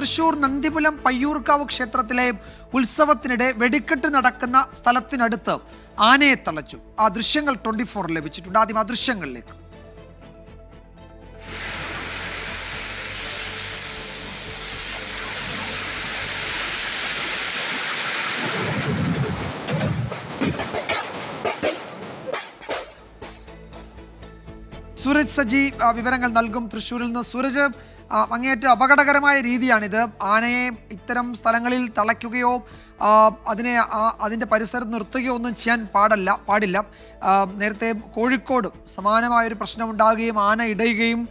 തൃശൂർ നന്ദിപുലം പയ്യൂർക്കാവ് ക്ഷേത്രത്തിലെ ഉത്സവത്തിനിടെ വെടിക്കെട്ട് നടക്കുന്ന സ്ഥലത്തിനടുത്ത് ആനയെ തളച്ചു. ആ ദൃശ്യങ്ങൾ 24 ലഭിച്ചിട്ടുണ്ട്. ആദ്യം ആ ദൃശ്യങ്ങളിലേക്ക്. സൂരജ് സജി വിവരങ്ങൾ നൽകും തൃശ്ശൂരിൽ നിന്ന്. സൂരജ്, അങ്ങേയറ്റം അപകടകരമായ രീതിയാണിത്. ആനയെ ഇത്തരം സ്ഥലങ്ങളിൽ തളയ്ക്കുകയോ അതിൻ്റെ പരിസരത്ത് നിർത്തുകയോ ഒന്നും ചെയ്യാൻ പാടില്ല. നേരത്തെ കോഴിക്കോട് സമാനമായൊരു പ്രശ്നമുണ്ടാകുകയും ആന ഇടയുകയും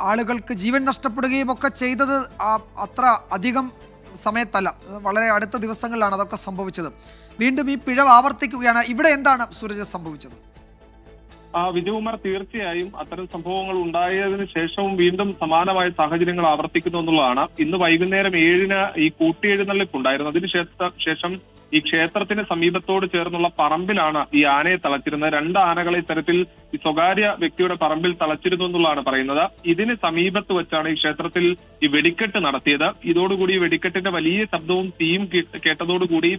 ആളുകൾക്ക് ജീവൻ നഷ്ടപ്പെടുകയും ഒക്കെ ചെയ്തത് അത്ര അധികം സമയത്തല്ല, വളരെ അടുത്ത ദിവസങ്ങളിലാണ് അതൊക്കെ സംഭവിച്ചത്. വീണ്ടും ഈ പിഴവ് ആവർത്തിക്കുകയാണ്. ഇവിടെ എന്താണ് സൂരജ് സംഭവിച്ചത്? വിജയകുമാർ, തീർച്ചയായും അത്തരം സംഭവങ്ങൾ ഉണ്ടായതിനു ശേഷവും വീണ്ടും സമാനമായ സാഹചര്യങ്ങൾ ആവർത്തിക്കുന്നു എന്നുള്ളതാണ്. ഇന്ന് വൈകുന്നേരം 7-ന് ഈ കൂട്ടിയെഴുന്നള്ളിപ്പ് ഉണ്ടായിരുന്നു. അതിനുശേഷം ഈ ക്ഷേത്രത്തിന് സമീപത്തോട് ചേർന്നുള്ള പറമ്പിലാണ് ഈ ആനയെ തളച്ചിരുന്നത്. 2 ആനകളെ ഇത്തരത്തിൽ ഈ സ്വകാര്യ വ്യക്തിയുടെ പറമ്പിൽ തളച്ചിരുന്നു എന്നുള്ളതാണ് പറയുന്നത്. ഇതിന് സമീപത്ത് വെച്ചാണ് ഈ ക്ഷേത്രത്തിൽ ഈ വെടിക്കെട്ട് നടത്തിയത്. ഇതോടുകൂടി വെടിക്കെട്ടിന്റെ വലിയ ശബ്ദവും തീയും കേട്ടതോടുകൂടി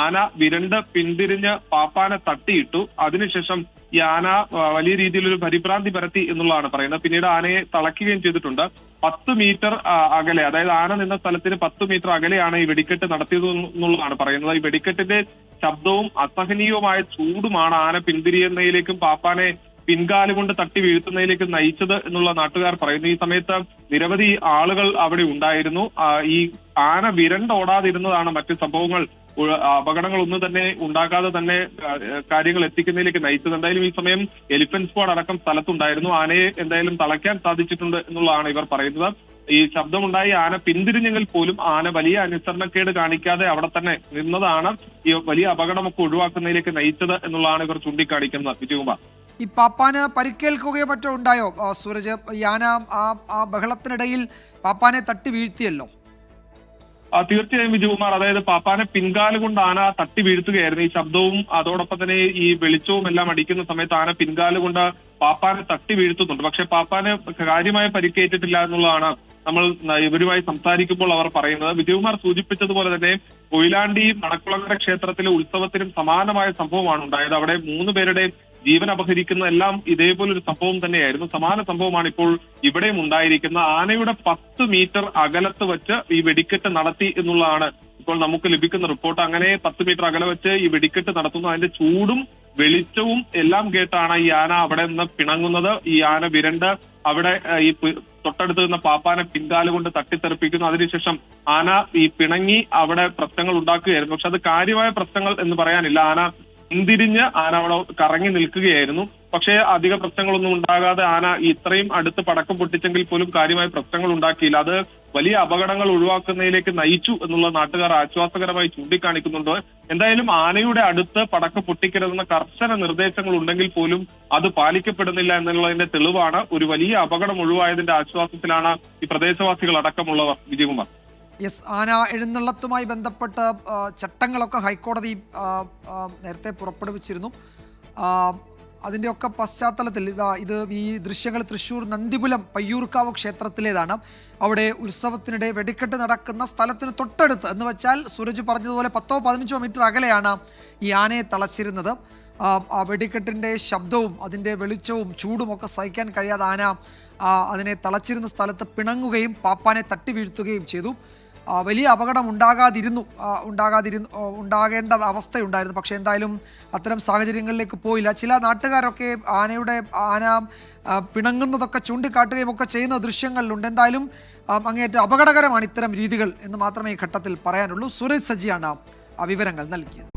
ആന വിരണ്ട് പിന്തിരിഞ്ഞ് പാപ്പാനെ തട്ടിയിട്ടു. അതിനുശേഷം ഈ ആന വലിയ രീതിയിലൊരു പരിഭ്രാന്തി പരത്തി എന്നുള്ളതാണ് പറയുന്നത്. പിന്നീട് ആനയെ തളയ്ക്കുകയും ചെയ്തിട്ടുണ്ട്. 10 മീറ്റർ അകലെ, അതായത് ആന നിന്ന സ്ഥലത്തിന് 10 മീറ്റർ അകലെയാണ് ഈ വെടിക്കെട്ട് നടത്തിയത് എന്നുള്ളതാണ് പറയുന്നത്. ഈ വെടിക്കെട്ടിന്റെ ശബ്ദവും അസഹനീയവുമായ ചൂടുമാണ് ആന പിന്തിരിയുന്നതിലേക്കും പാപ്പാനെ പിൻകാലുകൊണ്ട് തട്ടി വീഴ്ത്തുന്നതിലേക്ക് നയിച്ചത് എന്നുള്ള നാട്ടുകാർ പറയുന്നു. ഈ സമയത്ത് നിരവധി ആളുകൾ അവിടെ ഉണ്ടായിരുന്നു. ഈ ആന വിരണ്ടോടാതിരുന്നതാണ് മറ്റ് സംഭവങ്ങൾ, അപകടങ്ങളൊന്നും തന്നെ ഉണ്ടാകാതെ തന്നെ കാര്യങ്ങൾ എത്തിക്കുന്നതിലേക്ക് നയിച്ചത്. എന്തായാലും ഈ സമയം എലിഫന്റ് സ്ക്വാഡ് അടക്കം സ്ഥലത്തുണ്ടായിരുന്നു. ആനയെ എന്തായാലും തളയ്ക്കാൻ സാധിച്ചിട്ടുണ്ട് എന്നുള്ളതാണ് ഇവർ പറയുന്നത്. ഈ ശബ്ദമുണ്ടായി ആന പിന്തിരിഞ്ഞെങ്കിൽ പോലും ആന വലിയ അനുസരണക്കേട് കാണിക്കാതെ അവിടെ തന്നെ നിന്നതാണ് ഈ വലിയ അപകടമൊക്കെ ഒഴിവാക്കുന്നതിലേക്ക് നയിച്ചത് എന്നുള്ളതാണ് ഇവർ ചൂണ്ടിക്കാണിക്കുന്നത്. വിജയകുമാർ, ഈ പാപ്പാന് പരിക്കേൽക്കുകയോ മറ്റോ ഉണ്ടായോ സൂരജ്? ഈ ആന ആ ബഹളത്തിനിടയിൽ പാപ്പാനെ തട്ടി വീഴ്ത്തിയല്ലോ. തീർച്ചയായും വിജയകുമാർ, അതായത് പാപ്പാനെ പിൻകാലുകൊണ്ട് ആന തട്ടി വീഴ്ത്തുകയായിരുന്നു. ഈ ശബ്ദവും അതോടൊപ്പം തന്നെ ഈ വെളിച്ചവും എല്ലാം അടിക്കുന്ന സമയത്ത് ആന പിൻകാലുകൊണ്ട് പാപ്പാനെ തട്ടി വീഴ്ത്തുന്നുണ്ട്. പക്ഷെ പാപ്പാന് കാര്യമായ പരിക്കേറ്റിട്ടില്ല എന്നുള്ളതാണ് നമ്മൾ ഇവരുമായി സംസാരിക്കുമ്പോൾ അവർ പറയുന്നത്. വിജയകുമാർ സൂചിപ്പിച്ചതുപോലെ തന്നെ കൊയിലാണ്ടി മണക്കുളങ്ങര ക്ഷേത്രത്തിലെ ഉത്സവത്തിനും സമാനമായ സംഭവമാണ് ഉണ്ടായത്. അവിടെ 3 പേരുടെ ജീവൻ അപഹരിക്കുന്ന എല്ലാം ഇതേപോലൊരു സംഭവം തന്നെയായിരുന്നു. സമാന സംഭവമാണ് ഇപ്പോൾ ഇവിടെയും ഉണ്ടായിരിക്കുന്നത്. ആനയുടെ 10 മീറ്റർ അകലത്ത് വെച്ച് ഈ വെടിക്കെട്ട് നടത്തി എന്നുള്ളതാണ് ഇപ്പോൾ നമുക്ക് ലഭിക്കുന്ന റിപ്പോർട്ട്. അങ്ങനെ 10 മീറ്റർ അകലെ വെച്ച് ഈ വെടിക്കെട്ട് നടത്തുന്നു. അതിന്റെ ചൂടും വെളിച്ചവും എല്ലാം കേട്ടാണ് ഈ ആന അവിടെ നിന്ന് പിണങ്ങുന്നത്. ഈ ആന വിരണ്ട് അവിടെ ഈ തൊട്ടടുത്ത് നിന്ന പാപ്പാനെ പിൻകാലുകൊണ്ട് തട്ടിത്തെറിപ്പിക്കുന്നു. അതിനുശേഷം ആന ഈ പിണങ്ങി അവിടെ പ്രശ്നങ്ങൾ ഉണ്ടാക്കുകയായിരുന്നു. പക്ഷെ അത് കാര്യമായ പ്രശ്നങ്ങൾ എന്ന് പറയാനില്ല. ആന പിന്തിരിഞ്ഞ് ആന അവിടെ കറങ്ങി നിൽക്കുകയായിരുന്നു. പക്ഷേ അധിക പ്രശ്നങ്ങളൊന്നും ഉണ്ടാകാതെ ആന ഇത്രയും അടുത്ത് പടക്കം പൊട്ടിച്ചെങ്കിൽ പോലും കാര്യമായ പ്രശ്നങ്ങൾ ഉണ്ടാക്കിയില്ല. അത് വലിയ അപകടങ്ങൾ ഒഴിവാക്കുന്നതിലേക്ക് നയിച്ചു എന്നുള്ള നാട്ടുകാർ ആശ്വാസകരമായി ചൂണ്ടിക്കാണിക്കുന്നുണ്ട്. എന്തായാലും ആനയുടെ അടുത്ത് പടക്കം പൊട്ടിക്കരുതെന്ന കർശന നിർദ്ദേശങ്ങൾ ഉണ്ടെങ്കിൽ പോലും അത് പാലിക്കപ്പെടുന്നില്ല എന്നുള്ളതിന്റെ തെളിവാണ്. ഒരു വലിയ അപകടം ഒഴിവായതിന്റെ ആശ്വാസത്തിലാണ് ഈ പ്രദേശവാസികൾ അടക്കമുള്ളവർ. വിജയകുമാർ, യെസ്, ആന എഴുന്നള്ളത്തുമായി ബന്ധപ്പെട്ട് ചട്ടങ്ങളൊക്കെ ഹൈക്കോടതി നേരത്തെ പുറപ്പെടുവിച്ചിരുന്നു. അതിൻ്റെയൊക്കെ പശ്ചാത്തലത്തിൽ ഇത് ഈ ദൃശ്യങ്ങൾ തൃശ്ശൂർ നന്ദിപുലം പയ്യൂർക്കാവ് ക്ഷേത്രത്തിലേതാണ്. അവിടെ ഉത്സവത്തിനിടെ വെടിക്കെട്ട് നടക്കുന്ന സ്ഥലത്തിന് തൊട്ടടുത്ത്, എന്ന് വെച്ചാൽ സൂരജ് പറഞ്ഞതുപോലെ 10-15 മീറ്റർ അകലെയാണ് ഈ ആനയെ തളച്ചിരുന്നത്. ആ വെടിക്കെട്ടിൻ്റെ ശബ്ദവും അതിൻ്റെ വെളിച്ചവും ചൂടും ഒക്കെ സഹിക്കാൻ കഴിയാതെ ആന അതിനെ തളച്ചിരുന്ന സ്ഥലത്ത് പിണങ്ങുകയും പാപ്പാനെ തട്ടി വീഴ്ത്തുകയും ചെയ്തു. വലിയ അപകടം ഉണ്ടാകേണ്ട അവസ്ഥയുണ്ടായിരുന്നു. പക്ഷേ എന്തായാലും അത്തരം സാഹചര്യങ്ങളിലേക്ക് പോയില്ല. ചില നാട്ടുകാരൊക്കെ ആന പിണങ്ങുന്നതൊക്കെ ചൂണ്ടിക്കാട്ടുകയും ഒക്കെ ചെയ്യുന്ന ദൃശ്യങ്ങളിലുണ്ട്. എന്തായാലും അങ്ങേയറ്റം അപകടകരമാണ് ഇത്തരം രീതികൾ എന്ന് മാത്രമേ ഈ ഘട്ടത്തിൽ പറയാനുള്ളൂ. സൂരജ് സജിയാണ് ആ വിവരങ്ങൾ നൽകിയത്.